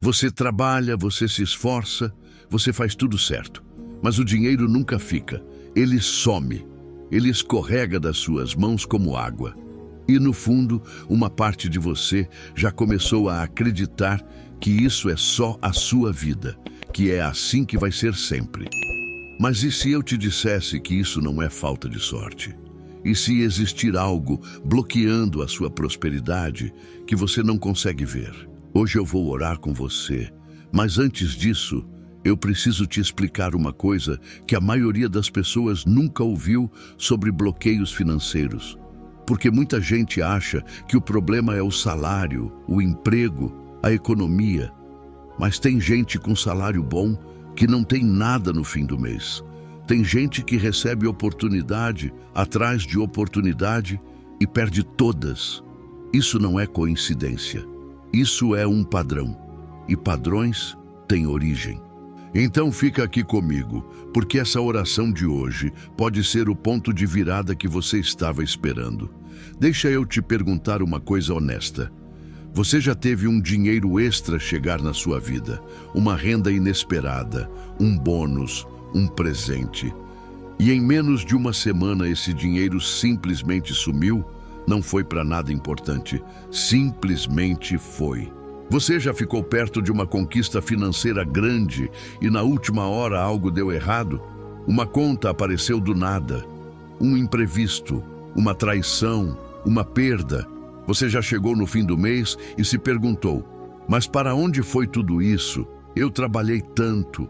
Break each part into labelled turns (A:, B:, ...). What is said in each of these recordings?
A: Você trabalha, você se esforça, você faz tudo certo. Mas o dinheiro nunca fica. Ele some. Ele escorrega das suas mãos como água. E no fundo, uma parte de você já começou a acreditar que isso é só a sua vida, que é assim que vai ser sempre. Mas e se eu te dissesse que isso não é falta de sorte? E se existir algo bloqueando a sua prosperidade que você não consegue ver? Hoje eu vou orar com você, mas antes disso, eu preciso te explicar uma coisa que a maioria das pessoas nunca ouviu sobre bloqueios financeiros. Porque muita gente acha que o problema é o salário, o emprego, a economia. Mas tem gente com salário bom que não tem nada no fim do mês. Tem gente que recebe oportunidade atrás de oportunidade e perde todas. Isso não é coincidência. Isso é um padrão. E padrões têm origem. Então fica aqui comigo, porque essa oração de hoje pode ser o ponto de virada que você estava esperando. Deixa eu te perguntar uma coisa honesta. Você já teve um dinheiro extra chegar na sua vida? Uma renda inesperada, um bônus, um presente. E em menos de uma semana esse dinheiro simplesmente sumiu? Não foi para nada importante. Simplesmente foi. Você já ficou perto de uma conquista financeira grande e na última hora algo deu errado? Uma conta apareceu do nada, um imprevisto, uma traição, uma perda. Você já chegou no fim do mês e se perguntou, mas para onde foi tudo isso? Eu trabalhei tanto.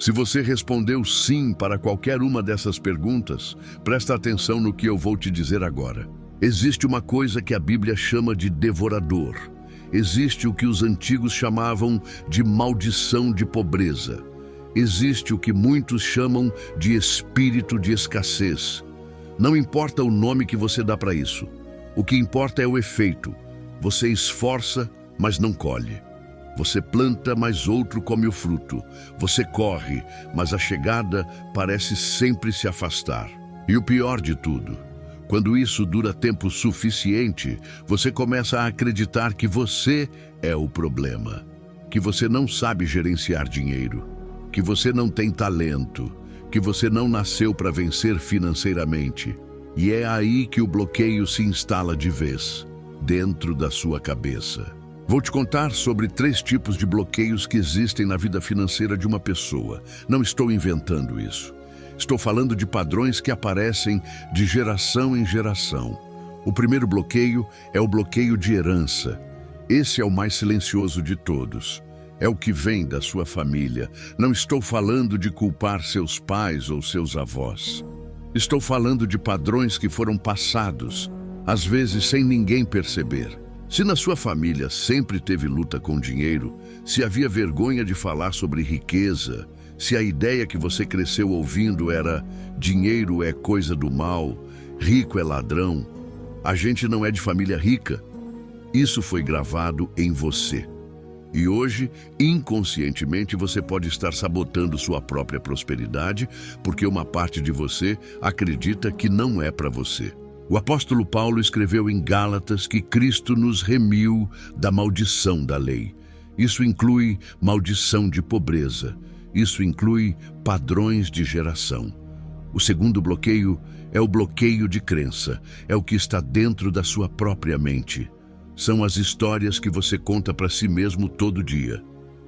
A: Se você respondeu sim para qualquer uma dessas perguntas, presta atenção no que eu vou te dizer agora. Existe uma coisa que a Bíblia chama de devorador. Existe o que os antigos chamavam de maldição de pobreza. Existe o que muitos chamam de espírito de escassez. Não importa o nome que você dá para isso. O que importa é o efeito. Você esforça, mas não colhe. Você planta, mas outro come o fruto. Você corre, mas a chegada parece sempre se afastar. E o pior de tudo, quando isso dura tempo suficiente, você começa a acreditar que você é o problema, que você não sabe gerenciar dinheiro, que você não tem talento, que você não nasceu para vencer financeiramente. E é aí que o bloqueio se instala de vez, dentro da sua cabeça. Vou te contar sobre 3 tipos de bloqueios que existem na vida financeira de uma pessoa. Não estou inventando isso. Estou falando de padrões que aparecem de geração em geração. O primeiro bloqueio é o bloqueio de herança. Esse é o mais silencioso de todos. É o que vem da sua família. Não estou falando de culpar seus pais ou seus avós. Estou falando de padrões que foram passados, às vezes sem ninguém perceber. Se na sua família sempre teve luta com dinheiro, se havia vergonha de falar sobre riqueza, se a ideia que você cresceu ouvindo era dinheiro é coisa do mal, rico é ladrão, a gente não é de família rica, isso foi gravado em você. E hoje, inconscientemente, você pode estar sabotando sua própria prosperidade porque uma parte de você acredita que não é para você. O apóstolo Paulo escreveu em Gálatas que Cristo nos remiu da maldição da lei. Isso inclui maldição de pobreza. Isso inclui padrões de geração. O segundo bloqueio é o bloqueio de crença. É o que está dentro da sua própria mente. São as histórias que você conta para si mesmo todo dia.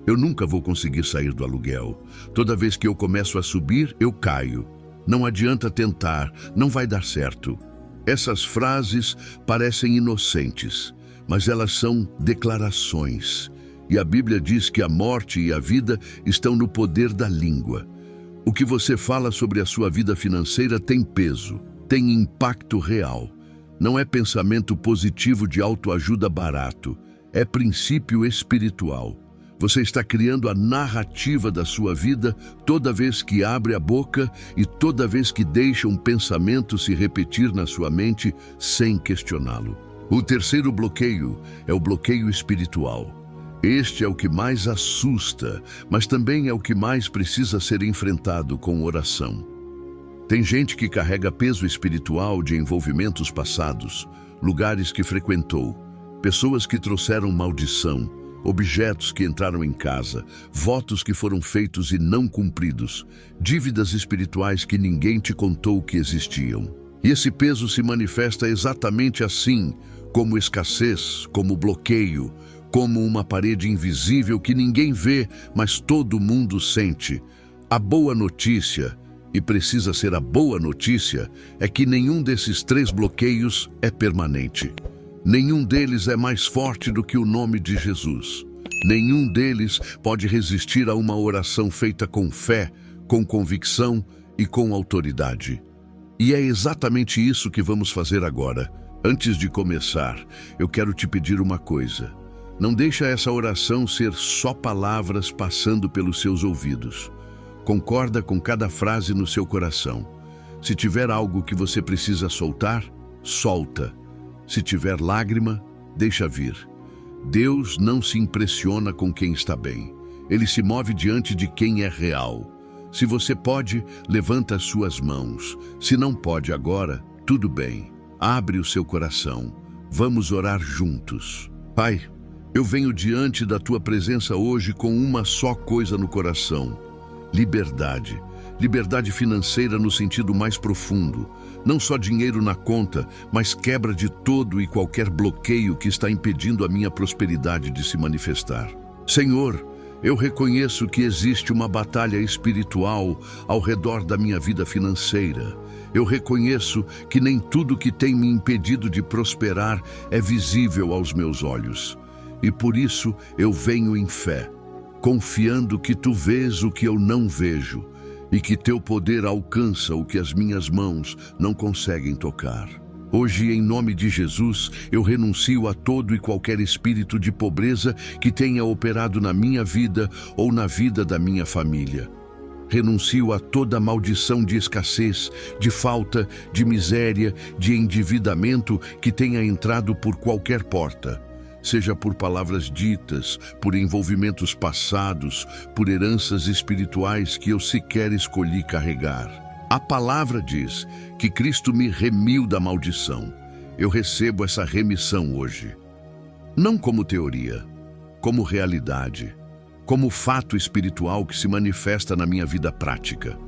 A: Eu nunca vou conseguir sair do aluguel. Toda vez que eu começo a subir, eu caio. Não adianta tentar, não vai dar certo. Essas frases parecem inocentes, mas elas são declarações. E a Bíblia diz que a morte e a vida estão no poder da língua. O que você fala sobre a sua vida financeira tem peso, tem impacto real. Não é pensamento positivo de autoajuda barato, é princípio espiritual. Você está criando a narrativa da sua vida toda vez que abre a boca e toda vez que deixa um pensamento se repetir na sua mente sem questioná-lo. O terceiro bloqueio é o bloqueio espiritual. Este é o que mais assusta, mas também é o que mais precisa ser enfrentado com oração. Tem gente que carrega peso espiritual de envolvimentos passados, lugares que frequentou, pessoas que trouxeram maldição, objetos que entraram em casa, votos que foram feitos e não cumpridos, dívidas espirituais que ninguém te contou que existiam. E esse peso se manifesta exatamente assim, como escassez, como bloqueio, como uma parede invisível que ninguém vê, mas todo mundo sente. A boa notícia, e precisa ser a boa notícia, é que nenhum desses 3 bloqueios é permanente. Nenhum deles é mais forte do que o nome de Jesus. Nenhum deles pode resistir a uma oração feita com fé, com convicção e com autoridade. E é exatamente isso que vamos fazer agora. Antes de começar, eu quero te pedir uma coisa. Não deixa essa oração ser só palavras passando pelos seus ouvidos. Concorda com cada frase no seu coração. Se tiver algo que você precisa soltar, solta. Se tiver lágrima, deixa vir. Deus não se impressiona com quem está bem. Ele se move diante de quem é real. Se você pode, levanta as suas mãos. Se não pode agora, tudo bem. Abre o seu coração. Vamos orar juntos. Pai, eu venho diante da tua presença hoje com uma só coisa no coração: liberdade. Liberdade financeira no sentido mais profundo. Não só dinheiro na conta, mas quebra de todo e qualquer bloqueio que está impedindo a minha prosperidade de se manifestar. Senhor, eu reconheço que existe uma batalha espiritual ao redor da minha vida financeira. Eu reconheço que nem tudo que tem me impedido de prosperar é visível aos meus olhos. E por isso eu venho em fé, confiando que tu vês o que eu não vejo e que teu poder alcança o que as minhas mãos não conseguem tocar. Hoje, em nome de Jesus, eu renuncio a todo e qualquer espírito de pobreza que tenha operado na minha vida ou na vida da minha família. Renuncio a toda maldição de escassez, de falta, de miséria, de endividamento que tenha entrado por qualquer porta. Seja por palavras ditas, por envolvimentos passados, por heranças espirituais que eu sequer escolhi carregar. A palavra diz que Cristo me remiu da maldição. Eu recebo essa remissão hoje. Não como teoria, como realidade, como fato espiritual que se manifesta na minha vida prática.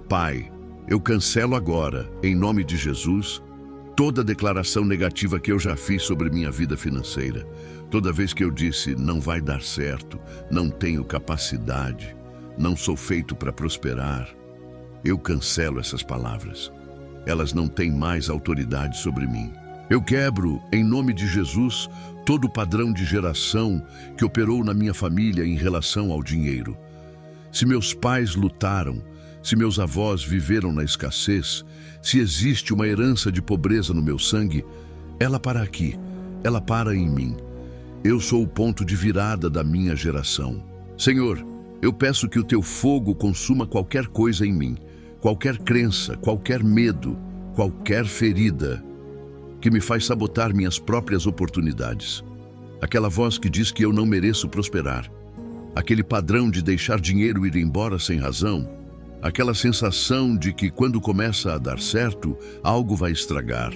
A: Pai, eu cancelo agora, em nome de Jesus, toda declaração negativa que eu já fiz sobre minha vida financeira. Toda vez que eu disse, não vai dar certo, não tenho capacidade, não sou feito para prosperar, eu cancelo essas palavras. Elas não têm mais autoridade sobre mim. Eu quebro, em nome de Jesus, todo o padrão de geração que operou na minha família em relação ao dinheiro. Se meus pais lutaram, se meus avós viveram na escassez, se existe uma herança de pobreza no meu sangue, ela para aqui, ela para em mim. Eu sou o ponto de virada da minha geração. Senhor, eu peço que o teu fogo consuma qualquer coisa em mim, qualquer crença, qualquer medo, qualquer ferida que me faz sabotar minhas próprias oportunidades. Aquela voz que diz que eu não mereço prosperar, aquele padrão de deixar dinheiro ir embora sem razão, aquela sensação de que quando começa a dar certo, algo vai estragar.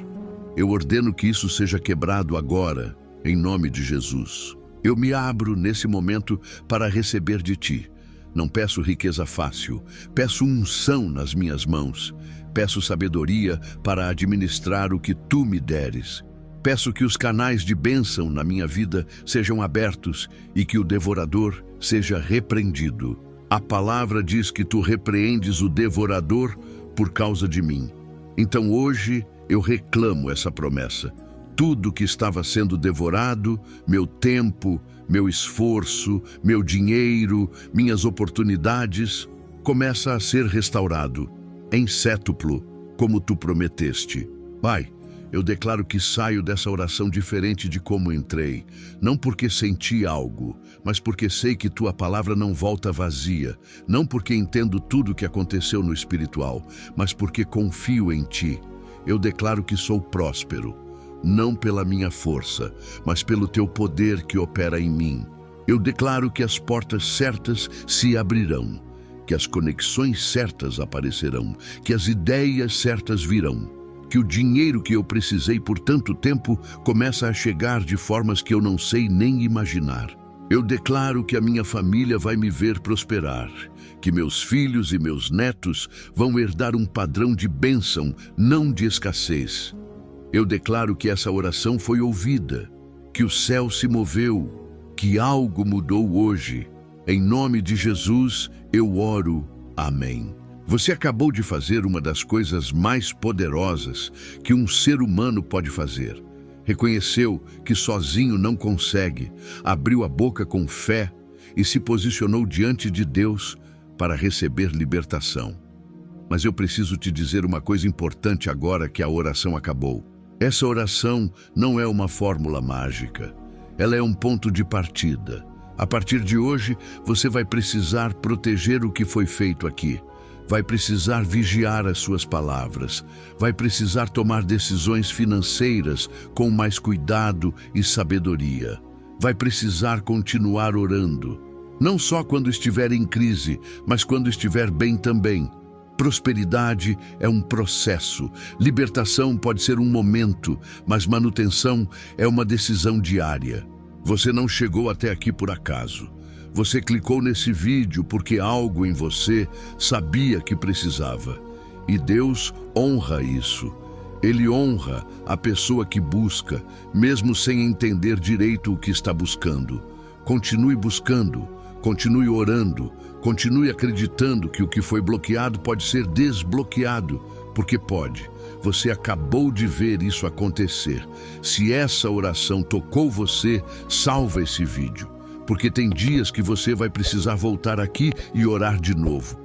A: Eu ordeno que isso seja quebrado agora, em nome de Jesus. Eu me abro nesse momento para receber de ti. Não peço riqueza fácil, peço unção nas minhas mãos. Peço sabedoria para administrar o que tu me deres. Peço que os canais de bênção na minha vida sejam abertos e que o devorador seja repreendido. A palavra diz que tu repreendes o devorador por causa de mim. Então hoje eu reclamo essa promessa. Tudo que estava sendo devorado, meu tempo, meu esforço, meu dinheiro, minhas oportunidades, começa a ser restaurado em cétuplo, como tu prometeste. Pai, eu declaro que saio dessa oração diferente de como entrei, não porque senti algo, mas porque sei que tua palavra não volta vazia, não porque entendo tudo o que aconteceu no espiritual, mas porque confio em ti. Eu declaro que sou próspero, não pela minha força, mas pelo teu poder que opera em mim. Eu declaro que as portas certas se abrirão, que as conexões certas aparecerão, que as ideias certas virão, que o dinheiro que eu precisei por tanto tempo começa a chegar de formas que eu não sei nem imaginar. Eu declaro que a minha família vai me ver prosperar, que meus filhos e meus netos vão herdar um padrão de bênção, não de escassez. Eu declaro que essa oração foi ouvida, que o céu se moveu, que algo mudou hoje. Em nome de Jesus, eu oro. Amém. Você acabou de fazer uma das coisas mais poderosas que um ser humano pode fazer. Reconheceu que sozinho não consegue, abriu a boca com fé e se posicionou diante de Deus para receber libertação. Mas eu preciso te dizer uma coisa importante agora que a oração acabou. Essa oração não é uma fórmula mágica. Ela é um ponto de partida. A partir de hoje, você vai precisar proteger o que foi feito aqui. Vai precisar vigiar as suas palavras. Vai precisar tomar decisões financeiras com mais cuidado e sabedoria. Vai precisar continuar orando. Não só quando estiver em crise, mas quando estiver bem também. Prosperidade é um processo. Libertação pode ser um momento, mas manutenção é uma decisão diária. Você não chegou até aqui por acaso. Você clicou nesse vídeo porque algo em você sabia que precisava. E Deus honra isso. Ele honra a pessoa que busca, mesmo sem entender direito o que está buscando. Continue buscando, continue orando, continue acreditando que o que foi bloqueado pode ser desbloqueado, porque pode. Você acabou de ver isso acontecer. Se essa oração tocou você, salva esse vídeo. Porque tem dias que você vai precisar voltar aqui e orar de novo.